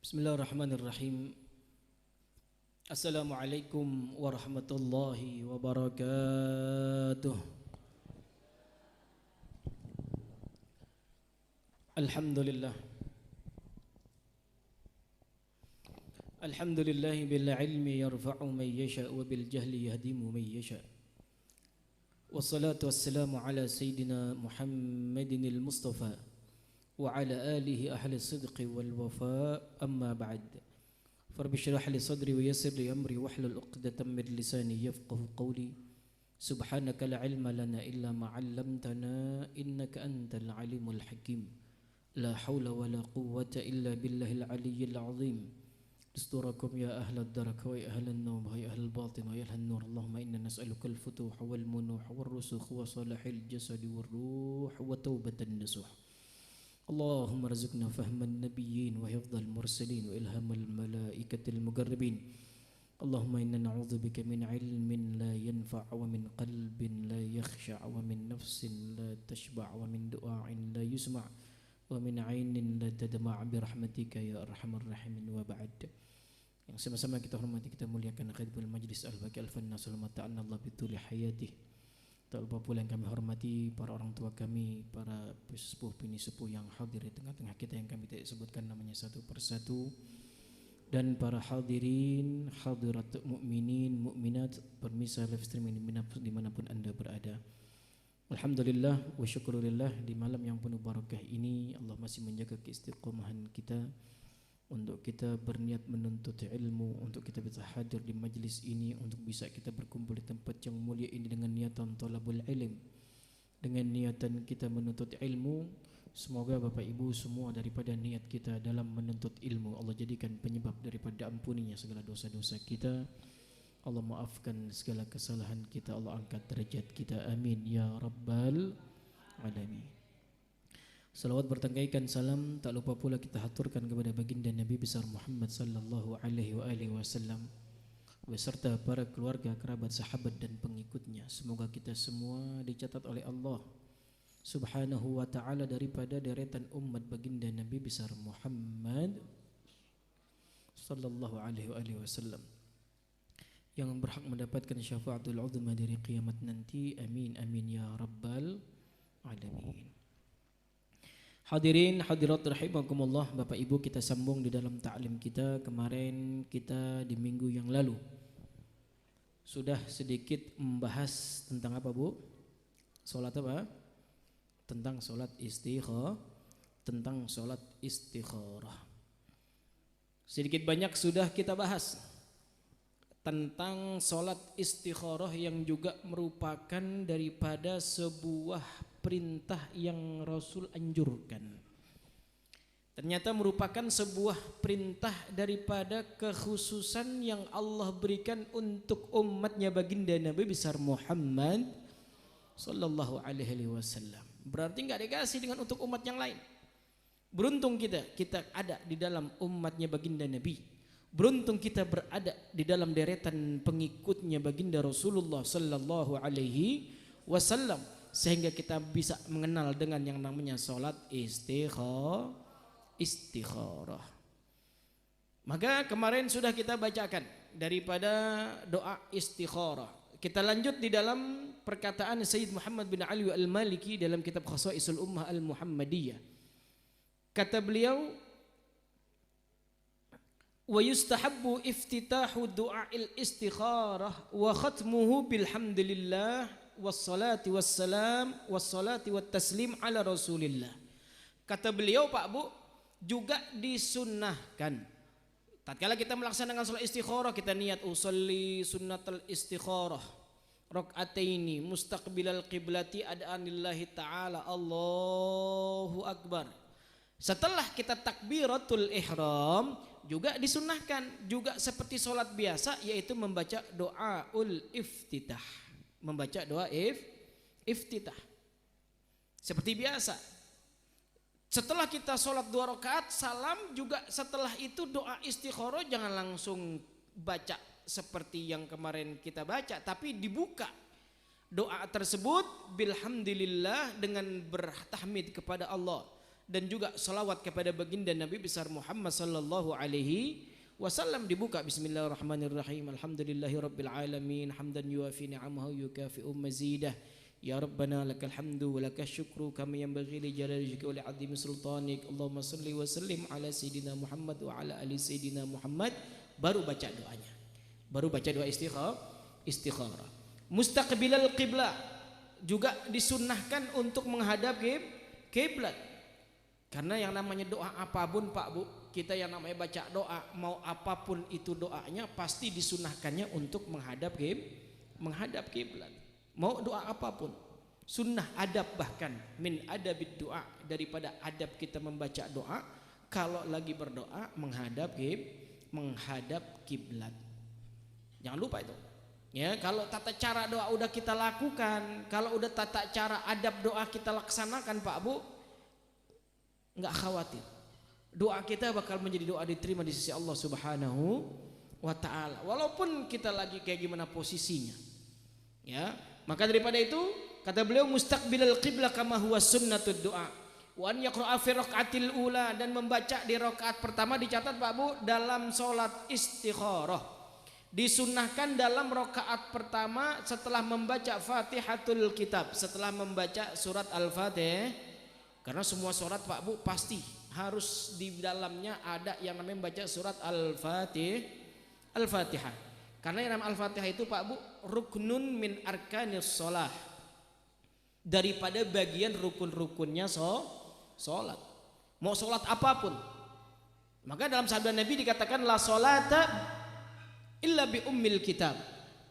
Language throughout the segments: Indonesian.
Bismillahirrahmanirrahim. Assalamualaikum warahmatullahi wabarakatuh. Alhamdulillah. Alhamdulillahi bil ilmi yarfa'u man yasha' wa bil jahli yahdimu man yasha'. Wassalatu wassalamu ala sayyidina Muhammadinil Mustafa wa ala alihi ahli sidqi wal wafa, amma ba'd. Farbi syrah li sadri wa yassir li amri wahlul 'uqdatam min lisani yafqahu qawli. Subhanaka la ilma lana illa ma 'allamtana innaka antal alimul hakim. La haula wa la quwwata illa billahil aliyyil 'azim. Dusturakum ya ahlad daraka wa ya ahlan nur wa ya ahlal batin wa ya ahlan nur. Allahumma inna nas'aluka al-futuha wal munuh wal rusukh wa salahil jasadi war ruh wa taubatan nasuh. Allahumma rizqna fahman nabiyyin wa hifdzal mursalin wa ilhamal malaikatil muqarrabin. Allahumma inna na'udzubika min ilmin la yanfa' wa min qalbin la yakhsha' wa min nafsin la tashba' wa min du'ain la yusma' wa min 'ainin la tadma' bi rahmatika ya arhamar rahimin, wa ba'd. Yang sama-sama kita hormati, kita muliakan khadimul majlis al-baqi al-fannas al-mata'anna Allah bituli hayatih. Tak lupa pula yang kami hormati para orang tua kami, para sepuh bini sepuh yang hadir di tengah-tengah kita yang kami tidak sebutkan namanya satu persatu, dan para hadirin hadirat mukminin mukminat pemirsa live streaming dimanapun anda berada. Alhamdulillah wa syukurillah, di malam yang penuh barakah ini Allah masih menjaga keistiqomahan kita untuk kita berniat menuntut ilmu, untuk kita bisa hadir di majlis ini, untuk bisa kita berkumpul di tempat yang mulia ini dengan niatan talabul ilm, dengan niatan kita menuntut ilmu. Semoga Bapak Ibu semua daripada niat kita dalam menuntut ilmu Allah jadikan penyebab daripada ampuninya segala dosa-dosa kita. Allah maafkan segala kesalahan kita, Allah angkat derajat kita, amin ya rabbal alamin. Salawat bertangkaikan salam tak lupa pula kita haturkan kepada baginda Nabi besar Muhammad sallallahu alaihi wasallam beserta para keluarga, kerabat, sahabat dan pengikutnya. Semoga kita semua dicatat oleh Allah Subhanahu wa taala daripada deretan umat baginda Nabi besar Muhammad sallallahu alaihi wasallam yang berhak mendapatkan syafaatul uzma dari kiamat nanti. Amin amin ya rabbal alamin. Hadirin hadirat rahimakumullah, Bapak Ibu, kita sambung di dalam ta'lim kita. Kemarin kita di minggu yang lalu sudah sedikit membahas tentang apa, Bu? Salat apa? Tentang salat istikharah. Sedikit banyak sudah kita bahas tentang salat istikharah yang juga merupakan daripada sebuah perintah yang Rasul anjurkan. Ternyata merupakan sebuah perintah daripada kekhususan yang Allah berikan untuk umatnya baginda Nabi besar Muhammad sallallahu alaihi wasallam. Berarti enggak dikasih dengan untuk umat yang lain. Beruntung kita ada di dalam umatnya baginda Nabi. Beruntung kita berada di dalam deretan pengikutnya baginda Rasulullah sallallahu alaihi wasallam, sehingga kita bisa mengenal dengan yang namanya salat istikharah. Maka kemarin sudah kita bacakan daripada doa istikharah. Kita lanjut di dalam perkataan Sayyid Muhammad bin Ali al-Maliki dalam kitab Khasaisul Ummah al-Muhammadiyah. Kata beliau, wa yustahabbu iftitahu du'a'il istikharah wa khatmuhu bilhamdulillah wassalati wassalam wassalati wattaslim ala rasulillah. Kata beliau, Pak Bu, juga disunnahkan tatkala kita melaksanakan salat istikharah, kita niat usolli sunnatal istikharah rakaataini mustaqbilal qiblati ad'anillahi ta'ala Allahu akbar. Setelah kita takbiratul ihram juga disunnahkan juga seperti salat biasa, yaitu membaca doaul iftitah. Membaca doa iftitah seperti biasa. Setelah kita sholat 2 rakaat salam, juga setelah itu doa istikharah jangan langsung baca seperti yang kemarin kita baca, tapi dibuka doa tersebut bilhamdulillah dengan bertahmid kepada Allah, dan juga salawat kepada baginda Nabi besar Muhammad sallallahu alaihi wasallam. Dibuka bismillahirrahmanirrahim. Alhamdulillahirabbil alamin hamdan yuafi ni'amahu yukafi'u mazidah. Ya Rabbana lakal hamdu wa lakal syukru kama yanbaghi li jalali wajhika wa li 'azimi sultanik. Allahumma shalli wa sallim ala sayidina Muhammad wa ala ali sayidina Muhammad. Baru baca doanya. Baru baca doa istikharah. Mustaqbilal qiblah juga disunnahkan untuk menghadap kiblat. Karena yang namanya doa apapun Pak Bu, kita yang namanya baca doa mau apapun itu doanya pasti disunnahkannya untuk menghadap kiblat. Mau doa apapun, sunnah adab, bahkan min adabid doa, daripada adab kita membaca doa kalau lagi berdoa menghadap kiblat. Jangan lupa itu. Ya, kalau tata cara doa udah kita lakukan, kalau udah tata cara adab doa kita laksanakan Pak Bu, nggak khawatir, doa kita bakal menjadi doa diterima di sisi Allah Subhanahu wa ta'ala, walaupun kita lagi kayak gimana posisinya. Ya, maka daripada itu kata beliau mustaqbilal qiblah kama huwa sunnatud doa wa an yaqra'a fi raqatil ula, dan membaca di rakaat pertama dicatat Pak Bu dalam salat istikharah disunnahkan dalam rakaat pertama setelah membaca Fatihatul Kitab, setelah membaca surat Al-Fatihah. Karena semua surat Pak Bu pasti harus di dalamnya ada yang namanya membaca surat Al-Fatihah. Karena yang namanya Al-Fatihah itu Pak Bu ruknun min arkanis shalah, daripada bagian rukun-rukunnya sholat. Mau sholat apapun. Maka dalam sabda Nabi dikatakan la sholata illa bi ummil kitab.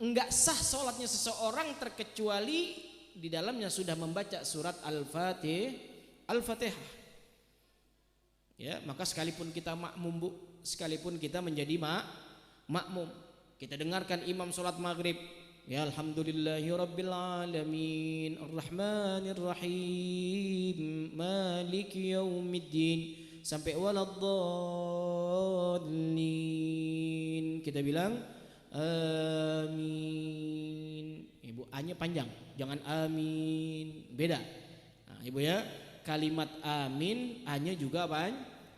Enggak sah sholatnya seseorang terkecuali di dalamnya sudah membaca surat Al-Fatihah. Ya, maka sekalipun kita makmum Bu, sekalipun kita menjadi makmum, kita dengarkan imam sholat maghrib, ya alhamdulillahirabbil alamin arrahmanir rahim maliki yaumiddin sampai waladdallin, kita bilang amin. Ibu A-nya panjang, jangan amin, beda. Nah, Ibu ya, kalimat amin A-nya juga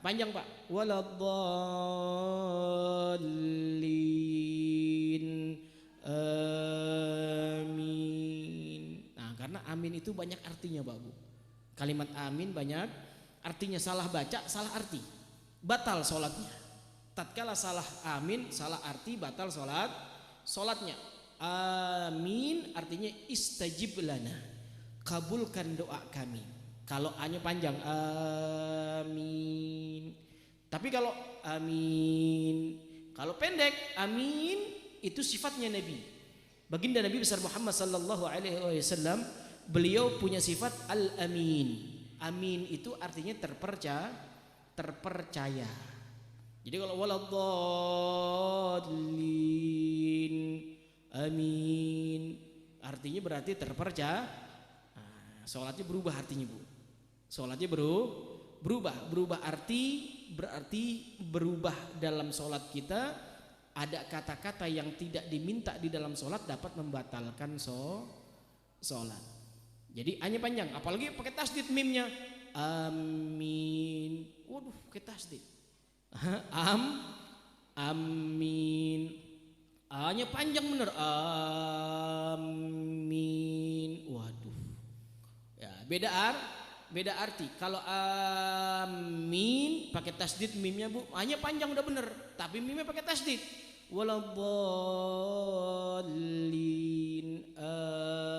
panjang Pak, waladdallin amin. Nah, karena amin itu banyak artinya Pak Bu. Kalimat amin banyak artinya, salah baca salah arti, batal sholatnya. Tatkala salah amin salah arti, batal sholatnya. Amin artinya istajib lana, kabulkan doa kami. Kalau A-nya panjang amin. Tapi kalau amin, kalau pendek amin itu sifatnya Nabi. Baginda Nabi besar Muhammad sallallahu alaihi wasallam, beliau punya sifat al-amin. Amin itu artinya terpercaya. Jadi kalau waladdallin amin artinya berarti terpercaya. Nah, sholatnya berubah artinya Bu. Sholatnya berubah arti, berarti berubah dalam sholat kita. Ada kata-kata yang tidak diminta di dalam sholat dapat membatalkan sholat. Jadi hanya panjang, apalagi pakai tasdid mimnya amin. Waduh, pakai tasdid amin, A-nya panjang bener amin. Waduh ya, beda arti. Kalau amin pakai tasdid mimnya Bu, hanya panjang udah bener, tapi mimnya pakai tasdid waladdallin amin.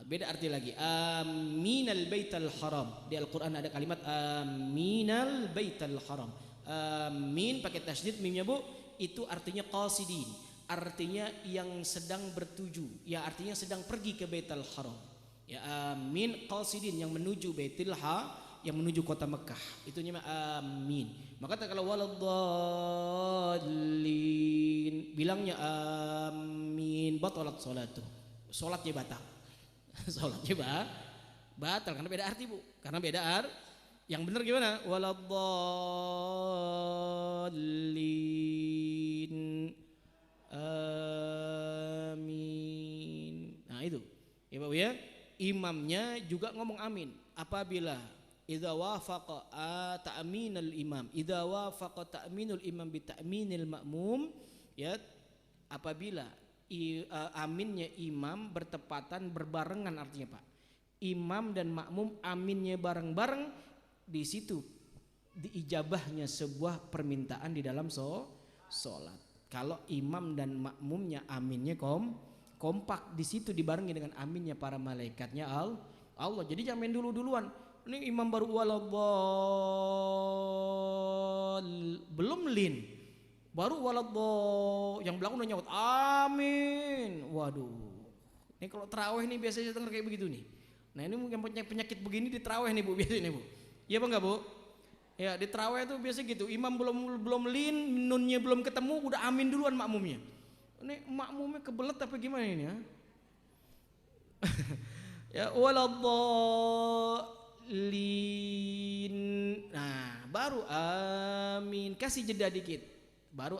Beda arti lagi. Aminal baital haram, di Al-Quran ada kalimat aminal baital haram. Amin pakai tasdid mimnya Bu, itu artinya qasidin, artinya yang sedang bertuju, ya artinya sedang pergi ke Baitul Haram. Ya amin qasidin, yang menuju Baitul Haram, yang menuju kota Mekah, itu namanya amin. Maka kalau waladdallin bilangnya amin, batalat salatu, salatnya batal. Salatnya batal karena beda arti Bu, karena beda arti. Yang benar gimana? Waladdallin amin. Nah itu ya Pak Bu ya. imamnya juga ngomong amin apabila idza wafaqa ta'minul imam, idza wafaqa ta'minul imam bi ta'minil ma'mum, ya, apabila aminnya imam bertepatan berbarengan, artinya Pak, imam dan makmum aminnya bareng-bareng, di situ diijabahnya sebuah permintaan di dalam sholat. Kalau imam dan makmumnya aminnya kompak, di situ dibarengi dengan aminnya para malaikatnya Allah. Jadi jangan main duluan. Ini imam baru belum lin, baru yang belakang udah nyawat amin. Waduh, ini kalau terawih nih biasanya dengar kayak begitu nih. Nah ini mungkin penyakit begini di terawih nih Bu, biasanya Bu. Iya apa enggak Bu? Ya di terawih itu biasa gitu, imam belum lin, nunnya belum ketemu, udah amin duluan makmumnya. Ini makmumnya kebelet apa gimana ini ya? Ya waladhdallin. Nah, baru amin, kasih jeda dikit. Baru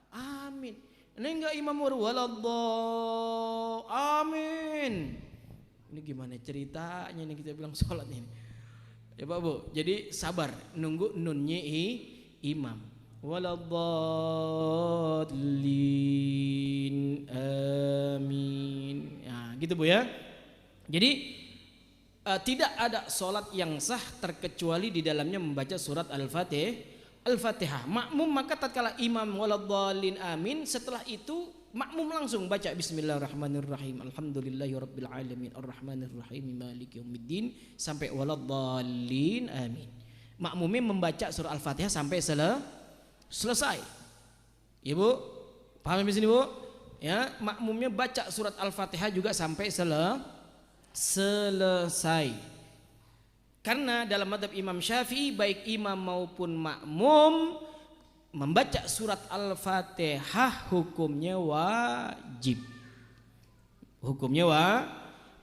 amin. Ini enggak imam baru waladhdall amin. Ini gimana ceritanya nih kita bilang sholat ini? Ya Pak Bu, jadi sabar nunggu nunnya imam. Waladhdallin amin. Nah, gitu Bu ya. Jadi tidak ada sholat yang sah terkecuali di dalamnya membaca surat Al-Fatihah. Makmum maka tatkala imam waladhdallin amin, setelah itu makmum langsung baca bismillahirrahmanirrahim, alhamdulillahirabbil alamin, arrahmanirrahim, maliki yaumiddin, sampai waladhdallin amin. Makmumnya membaca surah Al-Fatihah sampai selesai. Ibu paham di sini Bu? Ya, makmumnya baca surat Al-Fatihah juga sampai selesai. Karena dalam mazhab Imam Syafi'i baik imam maupun makmum membaca surat Al-Fatihah hukumnya wajib.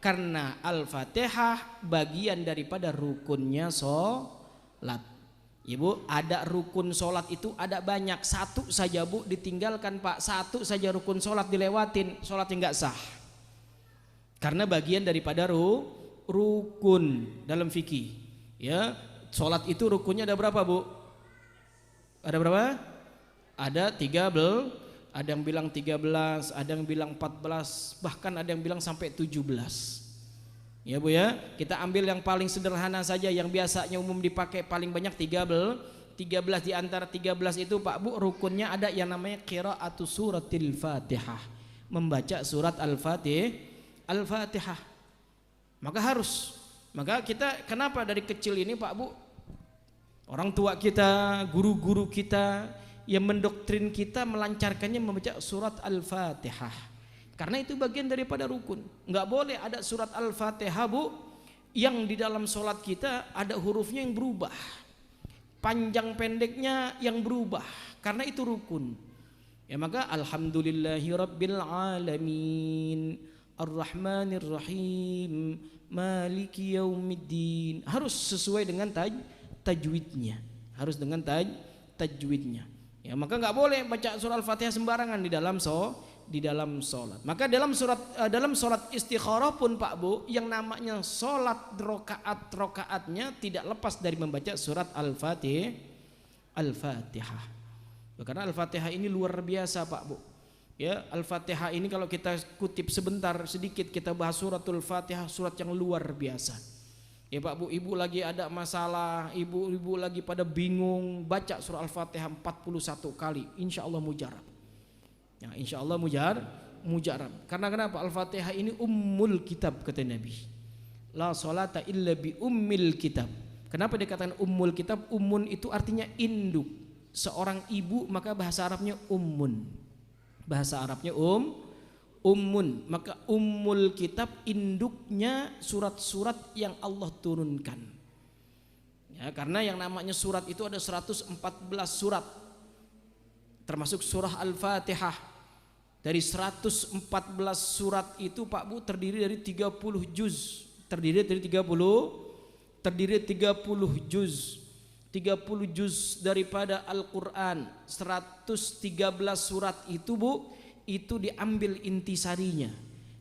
Karena Al-Fatihah bagian daripada rukunnya sholat. Ibu, ada rukun sholat itu ada banyak. Satu saja Bu ditinggalkan Pak, satu saja rukun sholat dilewatin, sholatnya nggak sah. Karena bagian daripada rukun dalam fikih. Ya, sholat itu rukunnya ada berapa Bu? Ada berapa? Ada 13, ada yang bilang 13, ada yang bilang 14, bahkan ada yang bilang sampai 17. Ya Bu ya, kita ambil yang paling sederhana saja, yang biasanya umum dipakai paling banyak 13. 13 di antara 13 itu Pak Bu rukunnya ada yang namanya qira'atu suratil Fatihah, membaca surat Al-Fatihah. Maka kita kenapa dari kecil ini Pak Bu, orang tua kita, guru-guru kita yang mendoktrin kita melancarkannya membaca surat Al-Fatihah. Karena itu bagian daripada rukun. Enggak boleh ada surat Al-Fatihah Bu yang di dalam sholat kita ada hurufnya yang berubah, panjang pendeknya yang berubah, karena itu rukun. Ya maka alhamdulillahirabbil alamin, arrahmanirrahim, maliki yaumiddin, harus sesuai dengan tajwidnya, harus dengan tajwidnya. Ya maka nggak boleh baca surah Al-Fatihah sembarangan di dalam sholat. Maka dalam sholat istikharah pun Pak Bu, yang namanya sholat rokaatnya tidak lepas dari membaca surat Al-Fatihah. Karena Al-Fatihah ini luar biasa Pak Bu. Ya, Al-Fatihah ini kalau kita kutip sebentar sedikit, kita bahas suratul Fatihah, surat yang luar biasa. Ya Pak Bu, ibu lagi ada masalah, ibu lagi pada bingung, baca surah Al-Fatihah 41 kali, insya Allah mujarab. Ya, insya Allah mujarab. Karena kenapa? Al-Fatihah ini ummul kitab kata Nabi. La salata illa bi ummil kitab. Kenapa dikatakan ummul kitab? Ummun itu artinya induk. Seorang ibu maka bahasa Arabnya ummun. Bahasa Arabnya ummun. Maka ummul kitab induknya surat-surat yang Allah turunkan. Ya, karena yang namanya surat itu ada 114 surat. Termasuk surah Al-Fatihah. Dari 114 surat itu Pak Bu terdiri dari 30 juz. Terdiri dari 30 juz. 30 juz daripada Al-Quran. 113 surat itu Bu, itu diambil intisarinya,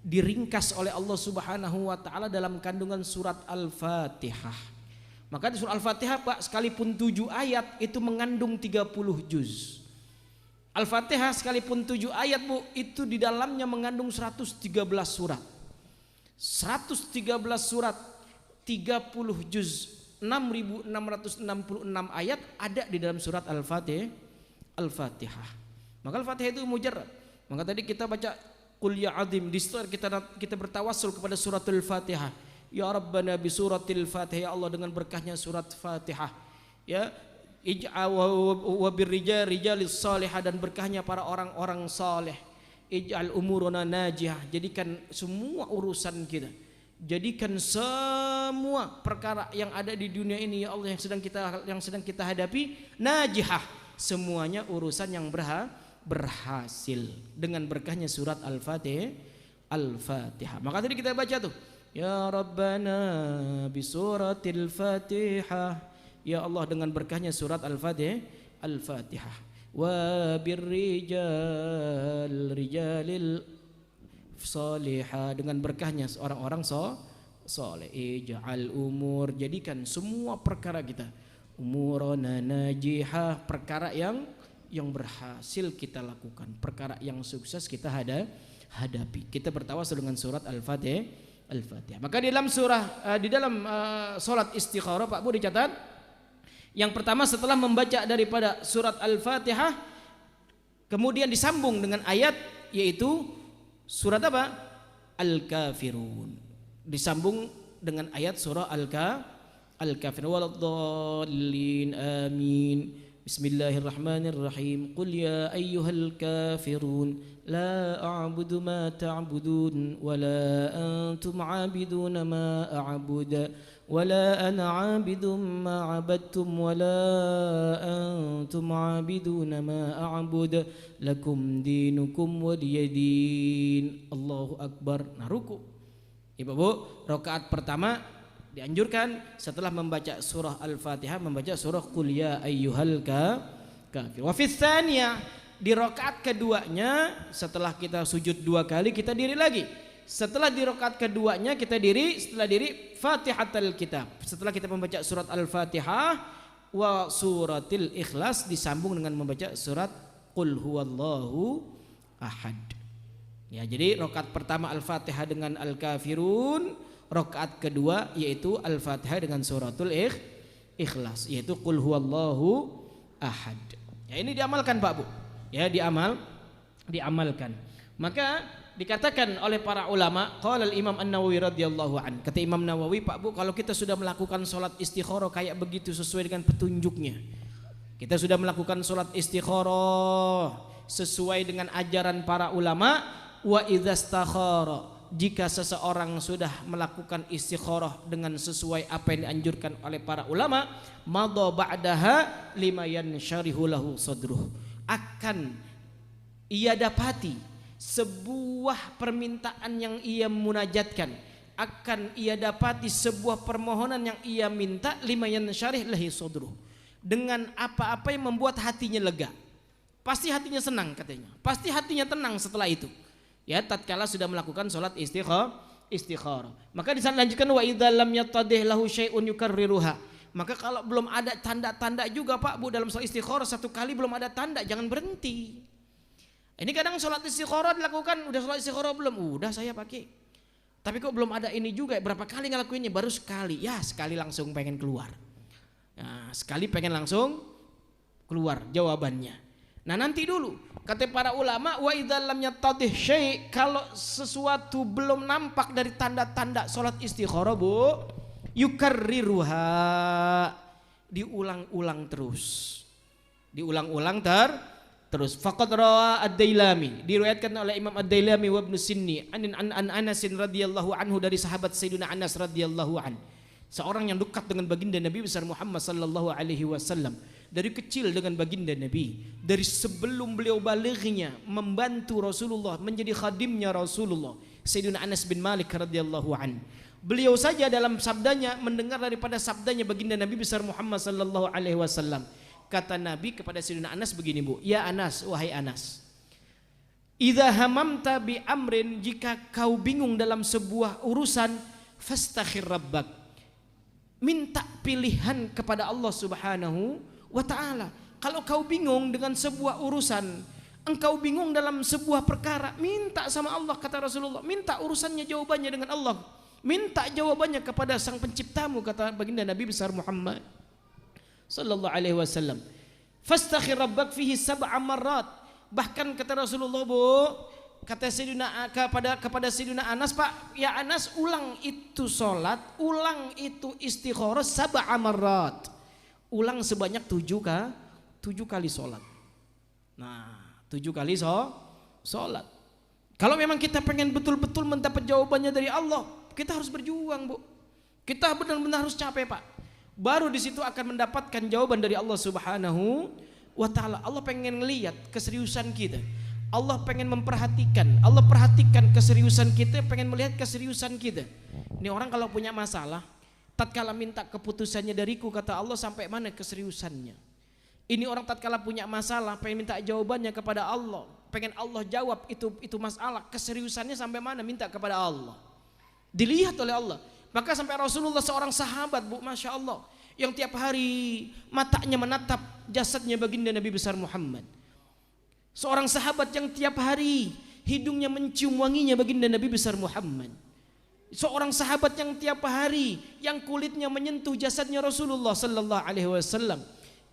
diringkas oleh Allah Subhanahu wa taala dalam kandungan surat Al-Fatihah. Maka di surat Al-Fatihah Pak, sekalipun 7 ayat itu mengandung 30 juz. Al-Fatihah sekalipun 7 ayat Bu, itu di dalamnya mengandung 113 surat. 113 surat, 30 juz, 6.666 ayat ada di dalam surat Al-Fatihah. Maka Al-Fatihah itu mujarrad. Maka tadi kita baca Qul ya azim, di situ kita bertawassul kepada suratul Fatihah. Ya Rabbana bi suratil Fatihah, ya Allah dengan berkahnya surat Fatihah. Ya ij'a wa birrijal rijalis salihah, dan berkahnya para orang-orang saleh. Ij'al umuruna najih, jadikan semua urusan kita, jadikan semua perkara yang ada di dunia ini ya Allah yang sedang kita hadapi najihah, semuanya urusan yang berhasil dengan berkahnya surat Al-Fatihah. Maka tadi kita baca tuh, ya Rabbana bi suratil Fatihah, ya Allah dengan berkahnya surat Al-Fatihah. Wa birrijal rijalil salihah, dengan berkahnya orang-orang soleh. Ij'al umur, jadikan semua perkara kita umurana najihah, perkara yang berhasil kita lakukan, perkara yang sukses kita hadapi. Kita bertawassul dengan surat Al-Fatihah. Maka di dalam salat istikharah Pak Bu dicatat, yang pertama setelah membaca daripada surat Al-Fatihah kemudian disambung dengan ayat, yaitu surat apa? Al-Kafirun. Disambung dengan ayat surah Al-Kafirun. Waladdallin, amin. Bismillahirrahmanirrahim. Qul ya ayyuhal kafirun la a'budu ma ta'budun wa la antum 'abiduna ma a'budu ولا أنا عابد ما عبدتم ولا أنتم عابدون ما أعبد لكم دينكم ولي دين. Allahu Akbar. Nah ruku, Ibu Bu, rakaat pertama dianjurkan setelah membaca surah Al-Fatihah membaca surah Qul ya ayyuhal kafir. Wa fis tsaniyah, di rakaat keduanya setelah kita sujud 2 kali kita diri lagi. Setelah di rakaat keduanya kita diri, setelah diri Fatihatul Kitab. Setelah kita membaca surat Al-Fatihah wa suratil Ikhlas, disambung dengan membaca surat Qul huwallahu ahad. Ya, jadi rakaat pertama Al-Fatihah dengan Al-Kafirun, rakaat kedua yaitu Al-Fatihah dengan suratul Ikhlas, yaitu Qul huwallahu ahad. Ya, ini diamalkan Pak Bu. Ya, diamalkan. Maka dikatakan oleh para ulama, qala al-Imam An-Nawawi radhiyallahu an, kata Imam Nawawi Pak Bu, kalau kita sudah melakukan salat istikharah kayak begitu sesuai dengan petunjuknya, kita sudah melakukan salat istikharah sesuai dengan ajaran para ulama, wa idzastakhara, jika seseorang sudah melakukan istikharah dengan sesuai apa yang dianjurkan oleh para ulama, madha ba'daha lima yansharihu lahu sadruh, akan ia dapati sebuah permintaan yang ia munajatkan, akan ia dapati sebuah permohonan yang ia minta, lima yansyarih lahi sadruh, dengan apa-apa yang membuat hatinya lega. Pasti hatinya senang katanya, pasti hatinya tenang setelah itu. Ya, tatkala sudah melakukan salat istikharah. Maka dilanjutkan wa idza lam yattadih lahu syai'un yukarriruha. Maka kalau belum ada tanda-tanda juga Pak Bu dalam salat istikharah, 1 kali belum ada tanda, jangan berhenti. Ini kadang sholat istikharah dilakukan, udah sholat istikharah belum? Udah saya pakai. Tapi kok belum ada ini juga, berapa kali ngelakuinnya? Baru sekali. Ya sekali langsung pengen keluar. Nah, sekali pengen langsung keluar jawabannya. Nah nanti dulu, kata para ulama, wa idza lam yattadih syai', kalau sesuatu belum nampak dari tanda-tanda sholat istikharah Bu, yukarriruha, diulang-ulang terus. Diulang-ulang terus. Faqad rawa Ad-Dailami, diriwayatkan oleh Imam Ad-Dailami wa Ibnu Sinni an Anas radhiyallahu anhu, dari sahabat Sayyidina Anas radhiyallahu an, seorang yang dekat dengan baginda Nabi besar Muhammad sallallahu alaihi wasallam, dari kecil dengan baginda Nabi, dari sebelum beliau balighnya membantu Rasulullah, menjadi khadimnya Rasulullah, Sayyidina Anas bin Malik radhiyallahu an. Beliau saja dalam sabdanya mendengar daripada sabdanya baginda Nabi besar Muhammad sallallahu alaihi wasallam. Kata Nabi kepada Sayyidina Anas begini Bu, ya Anas, wahai Anas, Idza hamamta bi amrin, jika kau bingung dalam sebuah urusan, fastakhir rabbak, minta pilihan kepada Allah Subhanahu wa taala. Kalau kau bingung dengan sebuah urusan, engkau bingung dalam sebuah perkara, minta sama Allah, kata Rasulullah, minta urusannya jawabannya dengan Allah. Minta jawabannya kepada sang penciptamu, kata baginda Nabi besar Muhammad sallallahu alaihi wasallam. Fastakhir rabbak fihi sab'a marrat. Bahkan kata Rasulullah, Bu, kata Sayyidina kepada Sayyidina Anas, Pak, ya Anas, ulang itu salat, ulang itu istikharah sab'a marrat. Ulang sebanyak 7 kali salat. Nah, 7 kali salat. Kalau memang kita pengen betul-betul mendapat jawabannya dari Allah, kita harus berjuang, Bu. Kita benar-benar harus capek, Pak. Baru di situ akan mendapatkan jawaban dari Allah Subhanahu wa taala. Allah pengen ngelihat keseriusan kita. Allah pengen memperhatikan. Allah perhatikan keseriusan kita, pengen melihat keseriusan kita. Ini orang kalau punya masalah, tatkala minta keputusannya dariku, kata Allah, sampai mana keseriusannya. Ini orang tatkala punya masalah, pengen minta jawabannya kepada Allah, pengen Allah jawab itu masalah, keseriusannya sampai mana minta kepada Allah. Dilihat oleh Allah. Maka sampai Rasulullah seorang sahabat, Bu, Masya Allah, yang tiap hari matanya menatap jasadnya baginda Nabi besar Muhammad. Seorang sahabat yang tiap hari hidungnya mencium wanginya baginda Nabi besar Muhammad. Seorang sahabat yang tiap hari yang kulitnya menyentuh jasadnya Rasulullah sallallahu alaihi wasallam.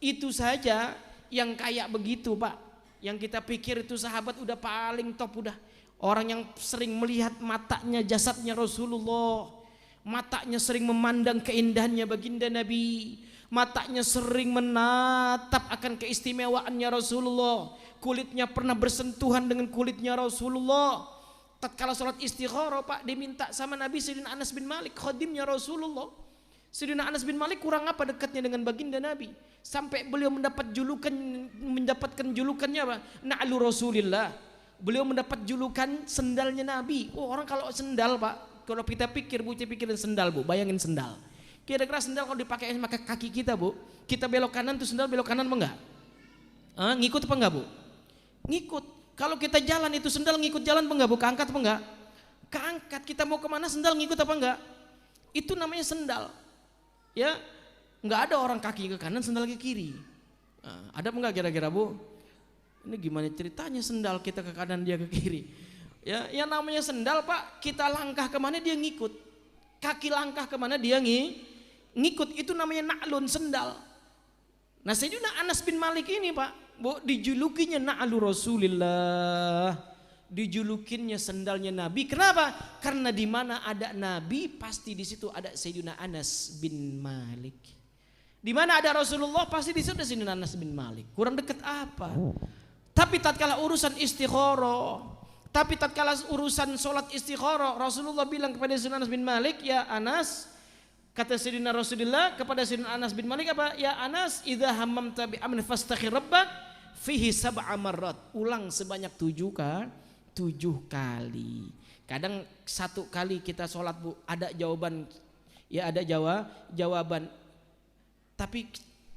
Itu saja yang kayak begitu, Pak. Yang kita pikir itu sahabat udah paling top, udah orang yang sering melihat matanya jasadnya Rasulullah, matanya sering memandang keindahannya baginda Nabi, matanya sering menatap akan keistimewaannya Rasulullah, kulitnya pernah bersentuhan dengan kulitnya Rasulullah. Tatkala salat istikharah, Pak, diminta sama Nabi Sayyidina Anas bin Malik, khadimnya Rasulullah. Sayyidina Anas bin Malik kurang apa dekatnya dengan baginda Nabi, sampai beliau mendapatkan julukannya apa? Na'lu Rasulillah. Beliau mendapat julukan sendalnya Nabi. Oh, orang kalau sendal, Pak, kalau kita pikir, Bu, pikirin sendal, Bu, bayangin sendal. Kira-kira sendal kalau dipakai sama kaki kita, Bu, kita belok kanan tuh sendal belok kanan apa enggak? Ngikut apa enggak, Bu? Ngikut. Kalau kita jalan itu sendal ngikut jalan apa enggak, Bu? Keangkat apa enggak? Keangkat. Kita mau kemana sendal ngikut apa enggak? Itu namanya sendal. Ya, enggak ada orang kaki ke kanan sendal ke kiri. Ada apa enggak kira-kira, Bu? Ini gimana ceritanya sendal kita ke kanan dia ke kiri? Ya, yang namanya sendal, Pak, kita langkah kemana dia ngikut. Kaki langkah kemana dia ngikut. Itu namanya na'lun, sendal. Nah, Sayyidina Anas bin Malik ini, Pak, Bu, dijulukinya na'lu Rasulillah. Dijulukinnya sendalnya Nabi. Kenapa? Karena di mana ada Nabi, pasti di situ ada Sayyidina Anas bin Malik. Di mana ada Rasulullah, pasti di situ ada Sayyidina Anas bin Malik. Kurang dekat apa? Tapi tatkala urusan istikharah, tapi tatkala urusan sholat istikharah, Rasulullah bilang kepada Sayyidina Anas bin Malik, ya Anas, kata Sayyidina Rasulullah kepada Sayyidina Anas bin Malik apa? Ya Anas, idza hammamta bi amrin fastakhir rabbak fihi sab'a marrat. Ulang sebanyak 7 kali. Kadang 1 kali kita sholat, Bu, ada jawaban, ya ada jawaban. Tapi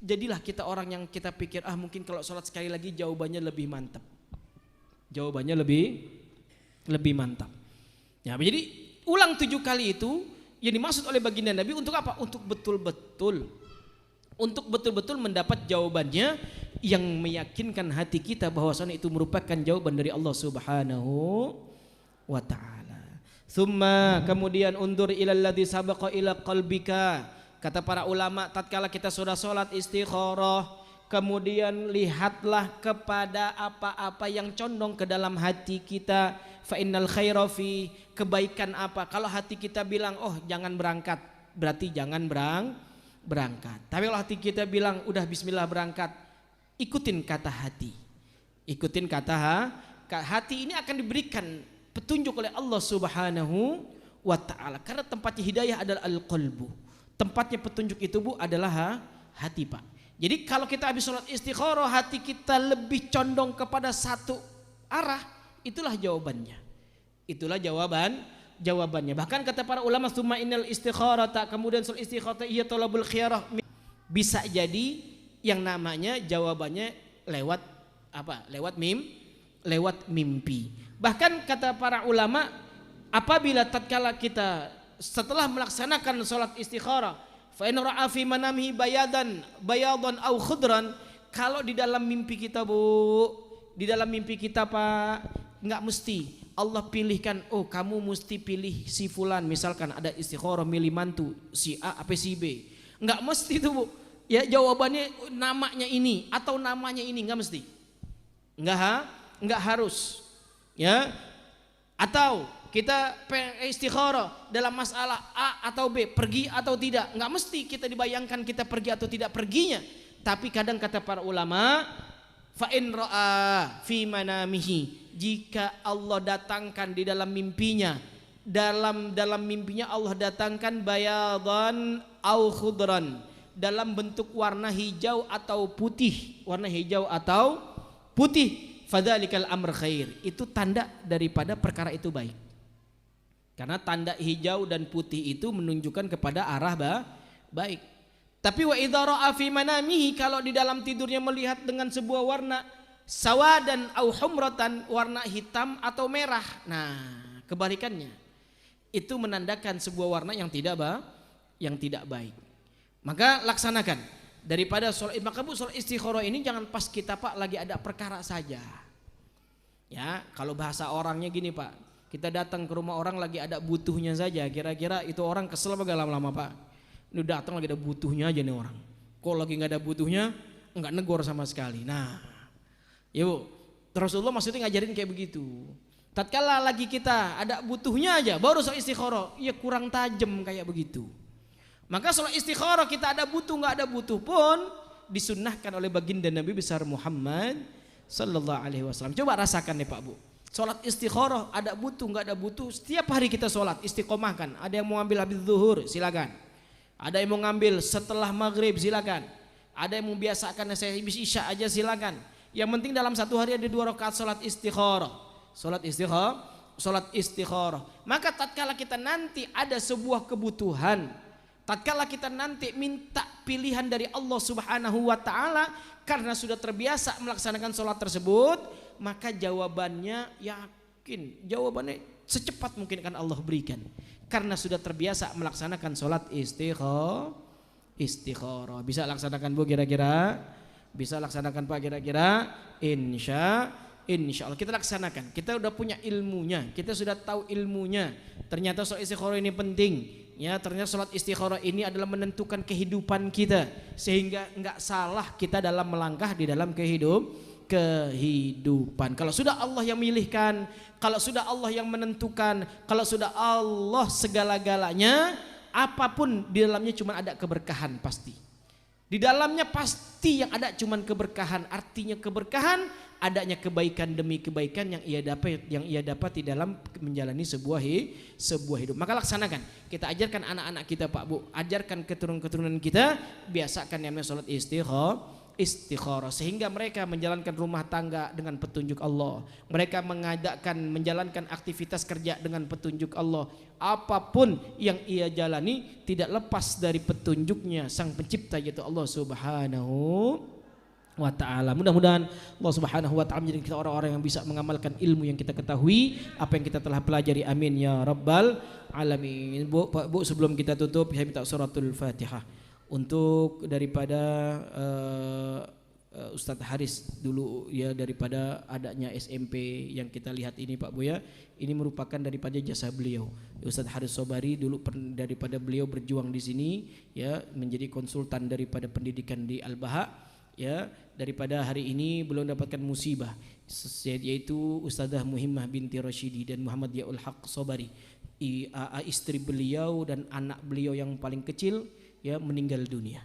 jadilah kita orang yang kita pikir, mungkin kalau sholat sekali lagi jawabannya lebih mantap. Jawabannya lebih mantap. Ya, jadi ulang 7 kali itu yang dimaksud oleh baginda Nabi untuk apa? Untuk betul-betul mendapat jawabannya yang meyakinkan hati kita bahwasanya itu merupakan jawaban dari Allah Subhanahu wa taala. Tsumma, kemudian undur ilal ladzi sabaqa ila qalbika. Kata para ulama, tatkala kita sudah sholat istikharah, kemudian lihatlah kepada apa-apa yang condong ke dalam hati kita. Fa innal khaira fi, kebaikan apa? Kalau hati kita bilang, oh jangan berangkat, berarti jangan berangkat. Tapi kalau hati kita bilang, udah bismillah berangkat, ikutin kata hati. Ikutin kata hati ini akan diberikan petunjuk oleh Allah Subhanahu wa ta'ala. Karena tempatnya hidayah adalah al-qalbu. Tempatnya petunjuk itu, Bu, adalah hati, Pak. Jadi kalau kita habis sholat istikharah, hati kita lebih condong kepada satu arah, itulah jawabannya. Itulah jawabannya. Bahkan kata para ulama, tsumma innal istikharata, kemudian sholat istikharah iya thalabul khiyarah. Bisa jadi yang namanya jawabannya lewat apa? Lewat lewat mimpi. Bahkan kata para ulama, apabila tatkala kita setelah melaksanakan sholat istikharah, fa in ra'a fi manamihi bayadan aw khudran, kalau di dalam mimpi kita di dalam mimpi kita Pak, enggak mesti Allah pilihkan, oh kamu mesti pilih si fulan, misalkan ada istikharah milih mantu si A apa si B. Enggak mesti itu Bu. Ya jawabannya namanya ini atau namanya ini, enggak mesti. Enggak harus. Ya. Atau kita istikharah dalam masalah A atau B, pergi atau tidak. Enggak mesti kita dibayangkan kita pergi atau tidak perginya. Tapi kadang kata para ulama, fa in ra'a fi manamihi, jika Allah datangkan di dalam mimpinya, dalam mimpinya Allah datangkan bayadan au khudran, dalam bentuk warna hijau atau putih, fadzalikal amr khair, itu tanda daripada perkara itu baik. Karena tanda hijau dan putih itu menunjukkan kepada arah baik. Tapi wa idza ra'a fi manamihi, kalau di dalam tidurnya melihat dengan sebuah warna sawadan au humratan, warna hitam atau merah. Nah, kebalikannya. Itu menandakan sebuah warna yang tidak baik. Maka laksanakan daripada sholat. Maka Bu, sholat istikharah ini jangan pas kita Pak lagi ada perkara saja. Ya, kalau bahasa orangnya gini Pak, kita datang ke rumah orang lagi ada butuhnya saja, kira-kira itu orang kesel apa gak lama-lama Pak? Ini datang lagi ada butuhnya aja nih orang. Kok lagi nggak ada butuhnya, nggak negor sama sekali. Nah, ya Bu, Rasulullah maksudnya ngajarin kayak begitu. Tatkala lagi kita ada butuhnya aja, baru sholat istikharah, ya kurang tajam kayak begitu. Maka sholat istikharah kita ada butuh nggak ada butuh pun disunnahkan oleh baginda Nabi besar Muhammad sallallahu alaihi wasallam. Coba rasakan nih Pak Bu. Sholat istikharah ada butuh nggak ada butuh, setiap hari kita sholat istiqomahkan. Ada yang mau ngambil habis zuhur silakan. Ada yang mau ngambil setelah maghrib silakan. Ada yang membiasakan saya habis isya aja silakan. Yang penting dalam satu hari ada 2 rakaat sholat istikharah. Sholat istikharah. Maka tatkala kita nanti ada sebuah kebutuhan, tatkala kita nanti minta pilihan dari Allah Subhanahu wa taala karena sudah terbiasa melaksanakan sholat tersebut, maka jawabannya jawabannya secepat mungkin akan Allah berikan. Karena sudah terbiasa melaksanakan sholat istikharah. Bisa laksanakan Bu kira-kira? Bisa laksanakan Pak kira-kira? Insya Allah kita laksanakan. Kita udah punya ilmunya, kita sudah tahu ilmunya. Ternyata sholat istikharah ini penting. Ya, ternyata sholat istikharah ini adalah menentukan kehidupan kita, sehingga enggak salah kita dalam melangkah di dalam kehidupan. Kalau sudah Allah yang milihkan, kalau sudah Allah yang menentukan, kalau sudah Allah segala-galanya, apapun di dalamnya cuma ada keberkahan pasti. Di dalamnya pasti yang ada cuma keberkahan. Artinya keberkahan adanya kebaikan demi kebaikan yang ia dapat di dalam menjalani sebuah hidup. Maka laksanakan. Kita ajarkan anak-anak kita Pak Bu, ajarkan keturunan-keturunan kita, biasakan yang namanya sholat istikharah sehingga mereka menjalankan rumah tangga dengan petunjuk Allah. Mereka menjalankan aktivitas kerja dengan petunjuk Allah. Apapun yang ia jalani tidak lepas dari petunjuknya Sang Pencipta yaitu Allah Subhanahu wa ta'ala. Mudah-mudahan Allah Subhanahu wa ta'ala menjadikan kita orang-orang yang bisa mengamalkan ilmu yang kita ketahui, apa yang kita telah pelajari. Amin ya rabbal alamin. Bu, sebelum kita tutup saya minta suratul Fatihah untuk daripada Ustadz Haris dulu ya, daripada adanya SMP yang kita lihat ini Pak Bu ya, ini merupakan daripada jasa beliau Ustadz Haris Sobari dulu daripada beliau berjuang di sini ya, menjadi konsultan daripada pendidikan di Al-Baha ya, daripada hari ini belum mendapatkan musibah yaitu Ustadzah Muhimmah binti Rashidi dan Muhammad Yaul Haq Sobari, istri beliau dan anak beliau yang paling kecil ya meninggal dunia.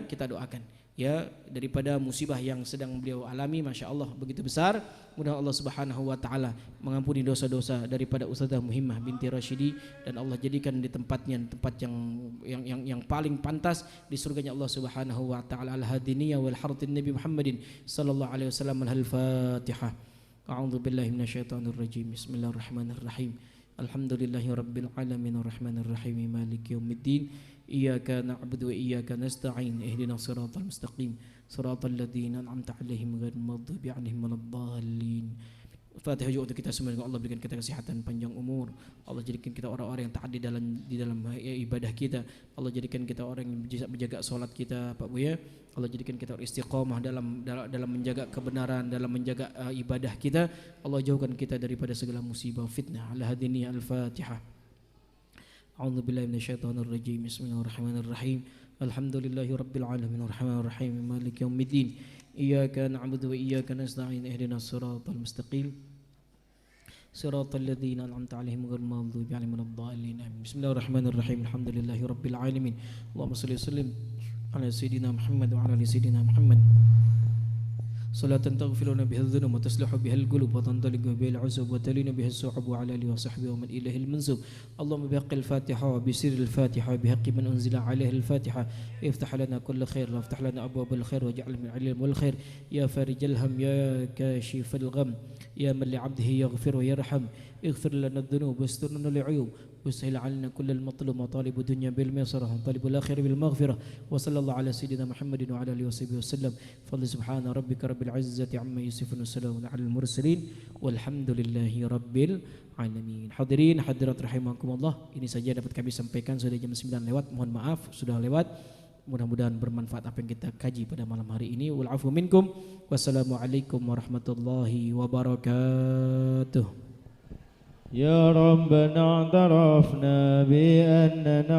Kita doakan ya, daripada musibah yang sedang beliau alami, masya Allah begitu besar. Mudah Allah Subhanahu wa ta'ala mengampuni dosa-dosa daripada Ustadzah Muhimmah binti Rashidi, dan Allah jadikan di tempat yang paling pantas di surganya Allah Subhanahu wa ta'ala. Al-hadiniyah wal hartin Nabi Muhammadin sallallahu alaihi wasallam. Al-Fatihah. A'udzu billahi minasyaitonir rajim. Bismillahirrahmanirrahim. Alhamdulillahi rabbil alamin arrahmanir rahim maliki yaumiddin. إياك نعبد وإياك نستعين اهدنا الصراط المستقيم صراط الذين أنعمت عليهم غير المغضوب عليهم ولا الضالين. Fatihah juga untuk kita semua. Allah berikan kita kesehatan, panjang umur. Allah jadikan kita orang-orang yang taat di dalam ibadah kita. Allah jadikan kita orang yang bisa menjaga solat kita, Pak Buya. Allah jadikan kita orang istiqamah dalam menjaga kebenaran, dalam menjaga ibadah kita. Allah jauhkan kita daripada segala musibah fitnah. Al-Hadini Al-Fatihah. A'udzu billahi minasyaitonir rajim. Bismillahirrahmanirrahim. Alhamdulillahi rabbil alamin arrahmanir rahim maliki yaumiddin. Iyyaka na'budu wa iyyaka nasta'in ihdinas siratal mustaqim siratal ladzina an'amta 'alaihim ghairil maghdubi 'alaihim waladdallin. Bismillahirrahmanirrahim. Alhamdulillahi rabbil alamin. Allahumma shalli wa sallim ala sayyidina Muhammad wa ala ali sayyidina Muhammad. Salatan taghfiruna biha adh-dhunub wa taslihu biha al-qulub wa tantaliqu biha al-'usub wa talinu biha as-suhub wa ala alihi wa sahbihi wa man ilahi al-mansub. Allahumma bihaqqi al-Fatiha wa bi sirri al-Fatiha wa bihaqqi man unzila 'alaihi al-Fatiha iftah lana kull khair wa iftah lana abwaab al-khair waj'al min 'ilmi wal khair ya farij al-ham ya kashif al-gham ya man li 'abdihi yaghfir wa yarham اغفر لنا الذنوب واستر لنا العيوب وسهل علينا كل المطلوب مطالب الدنيا بالميسرة وطالب الآخرة بالمغفرة وصلى الله على سيدنا محمد وعلى آله وصحبه وسلم. فضل سبحان ربك رب العزة عما يصفون وسلام على المرسلين والحمد لله رب العالمين. Hadirin hadirat rahimakumullah, ini saja dapat kami sampaikan. Sudah jam 9 lewat, mohon maaf sudah lewat. Mudah-mudahan bermanfaat apa yang kita kaji pada malam hari ini. Wal afu minkum. Wassalamualaikum warahmatullahi wabarakatuh. يا ربنا اعترفنا بأننا